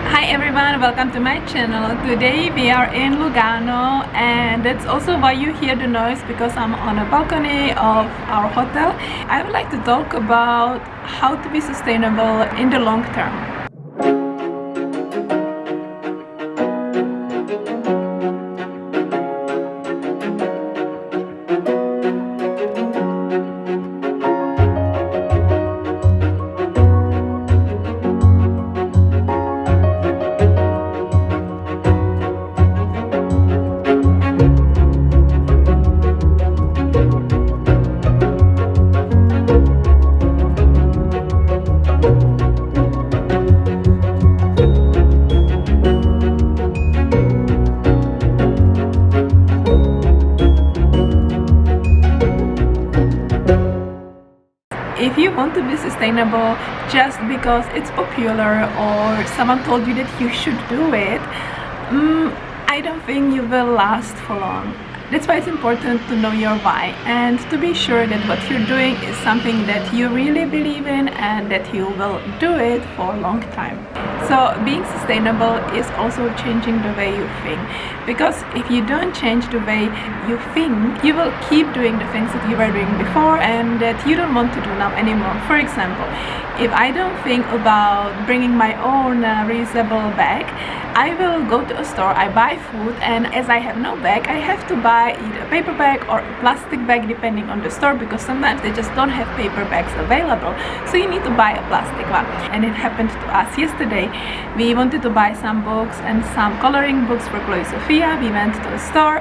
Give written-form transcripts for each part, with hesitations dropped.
Hi everyone, welcome to my channel. Today we are in Lugano, and that's also why you hear the noise, because I'm on a balcony of our hotel. I would like to talk about how to be sustainable in the long term. If you want to be sustainable just because it's popular or someone told you that you should do it, I don't think you will last for long. That's why it's important to know your why and to be sure that what you're doing is something that you really believe in and that you will do it for a long time. So being sustainable is also changing the way you think, because if you don't change the way you think, you will keep doing the things that you were doing before and that you don't want to do now anymore. For example, if I don't think about bringing my own reusable bag, I will go to a store, I buy food, and as I have no bag, I have to buy either a paper bag or a plastic bag depending on the store, because sometimes they just don't have paper bags available, so you need to buy a plastic one. And it happened to us yesterday. We wanted to buy some books and some coloring books for Chloe Sophia. We went to a store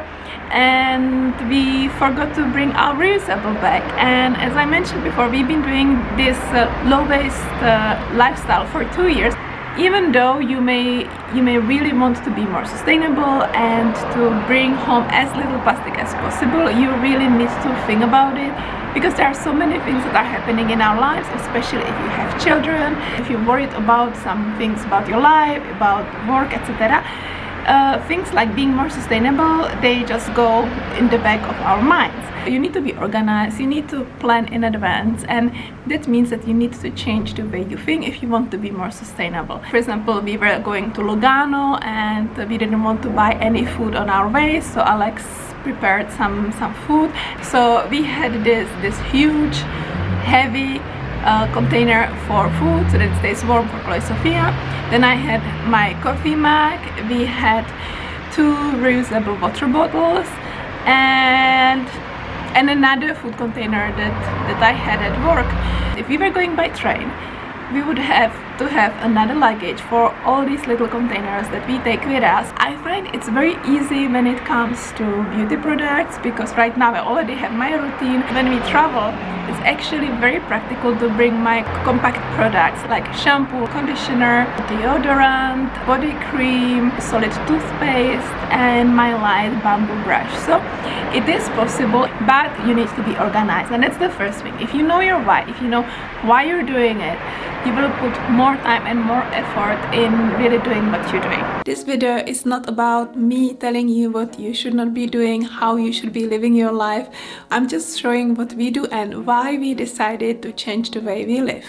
and we forgot to bring our reusable bag. And as I mentioned before, we've been doing this low-waste lifestyle for 2 years. Even though you may really want to be more sustainable and to bring home as little plastic as possible, you really need to think about it, because there are so many things that are happening in our lives, especially if you have children, if you're worried about some things about your life, about work, etc. Things like being more sustainable, they just go in the back of our minds. You need to be organized, you need to plan in advance, and that means that you need to change the way you think if you want to be more sustainable. For example, we were going to Lugano and we didn't want to buy any food on our way, so Alex prepared some food. So we had this huge, heavy container for food so that it stays warm for Chloe Sophia. Then I had my coffee mug, we had 2 reusable water bottles, and another food container that I had at work. If we were going by train, we would have to have another luggage for all these little containers that we take with us. I find it's very easy when it comes to beauty products, because right now I already have my routine. When we travel, it's actually very practical to bring my compact products like shampoo, conditioner, deodorant, body cream, solid toothpaste, and my light bamboo brush. So it is possible, but you need to be organized, and that's the first thing. If you know your why, if you know why you're doing it, you will put more time and more effort in really doing what you're doing. This video is not about me telling you what you should not be doing, how you should be living your life. I'm just showing what we do and why we decided to change the way we live.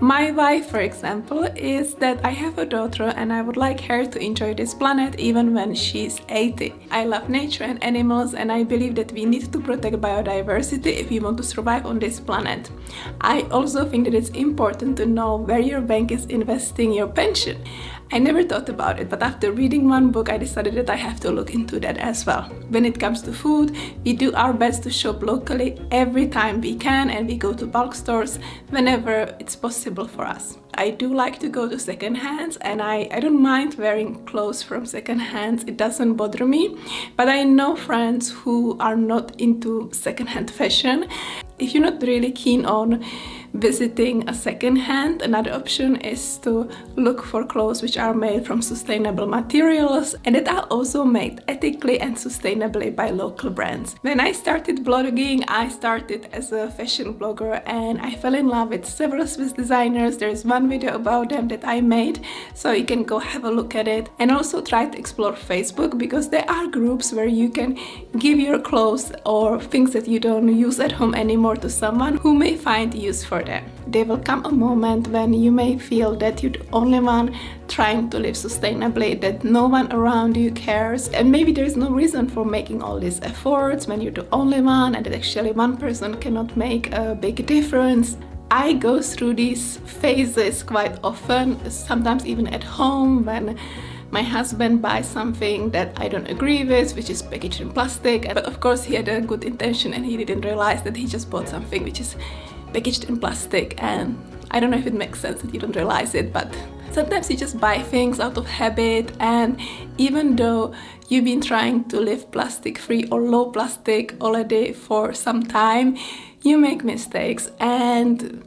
My why, for example, is that I have a daughter and I would like her to enjoy this planet even when she's 80. I love nature and animals, and I believe that we need to protect biodiversity if we want to survive on this planet. I also think that it's important to know where your bank is investing your pension. I never thought about it, but after reading one book, I decided that I have to look into that as well. When it comes to food, we do our best to shop locally every time we can, and we go to bulk stores whenever it's possible for us. I do like to go to second hands, and I don't mind wearing clothes from second hands. It doesn't bother me, but I know friends who are not into second-hand fashion. If you're not really keen on visiting a second hand, another option is to look for clothes which are made from sustainable materials and that are also made ethically and sustainably by local brands. When I started blogging, I started as a fashion blogger and I fell in love with several Swiss designers. There's one video about them that I made, so you can go have a look at it. And also try to explore Facebook, because there are groups where you can give your clothes or things that you don't use at home anymore to someone who may find use for for them. There will come a moment when you may feel that you're the only one trying to live sustainably, that no one around you cares, and maybe there's no reason for making all these efforts when you're the only one and that actually one person cannot make a big difference. I go through these phases quite often, sometimes even at home, when my husband buys something that I don't agree with, which is packaged in plastic. But of course he had a good intention and he didn't realize that he just bought something which is packaged in plastic. And I don't know if it makes sense that you don't realize it, but sometimes you just buy things out of habit, and even though you've been trying to live plastic free or low plastic already for some time, you make mistakes. And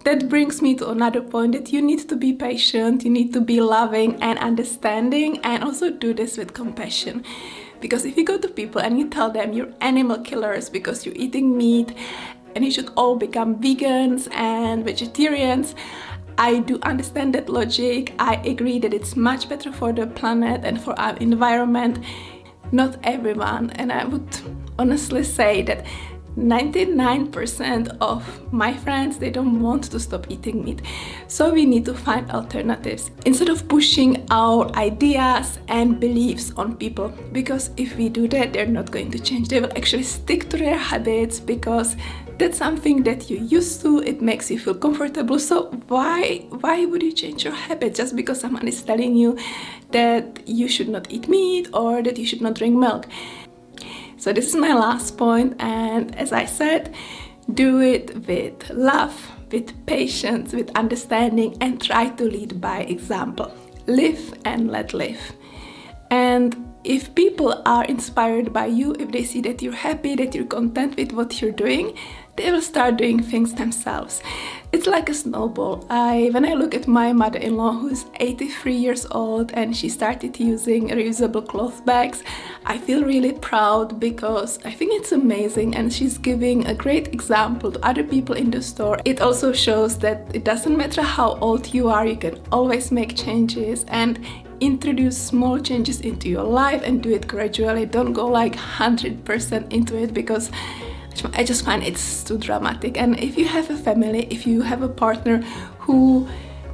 that brings me to another point, that you need to be patient, you need to be loving and understanding, and also do this with compassion. Because if you go to people and you tell them you're animal killers because you're eating meat and you should all become vegans and vegetarians, I do understand that logic. I agree that it's much better for the planet and for our environment. Not everyone, and I would honestly say that 99% of my friends, they don't want to stop eating meat. So we need to find alternatives instead of pushing our ideas and beliefs on people, because if we do that, they're not going to change. They will actually stick to their habits because that's something that you used to, it makes you feel comfortable. So why would you change your habit just because someone is telling you that you should not eat meat or that you should not drink milk? So this is my last point, and as I said, do it with love, with patience, with understanding, and try to lead by example. Live and let live. And if people are inspired by you, if they see that you're happy, that you're content with what you're doing, they will start doing things themselves. It's like a snowball. When I look at my mother-in-law, who's 83 years old, and she started using reusable cloth bags, I feel really proud because I think it's amazing, and she's giving a great example to other people in the store. It also shows that it doesn't matter how old you are, you can always make changes and introduce small changes into your life and do it gradually. Don't go like 100% into it, because I just find it's too dramatic. And if you have a family, if you have a partner who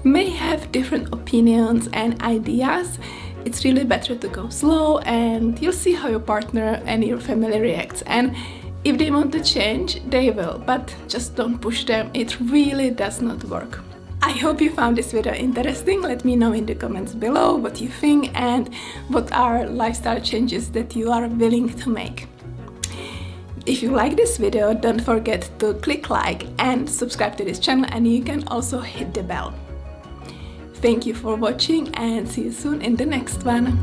may have different opinions and ideas, it's really better to go slow, and you'll see how your partner and your family reacts. And if they want to change, they will, but just don't push them. It really does not work. I hope you found this video interesting. Let me know in the comments below what you think and what are lifestyle changes that you are willing to make. If you like this video, don't forget to click like and subscribe to this channel, and you can also hit the bell. Thank you for watching, and see you soon in the next one.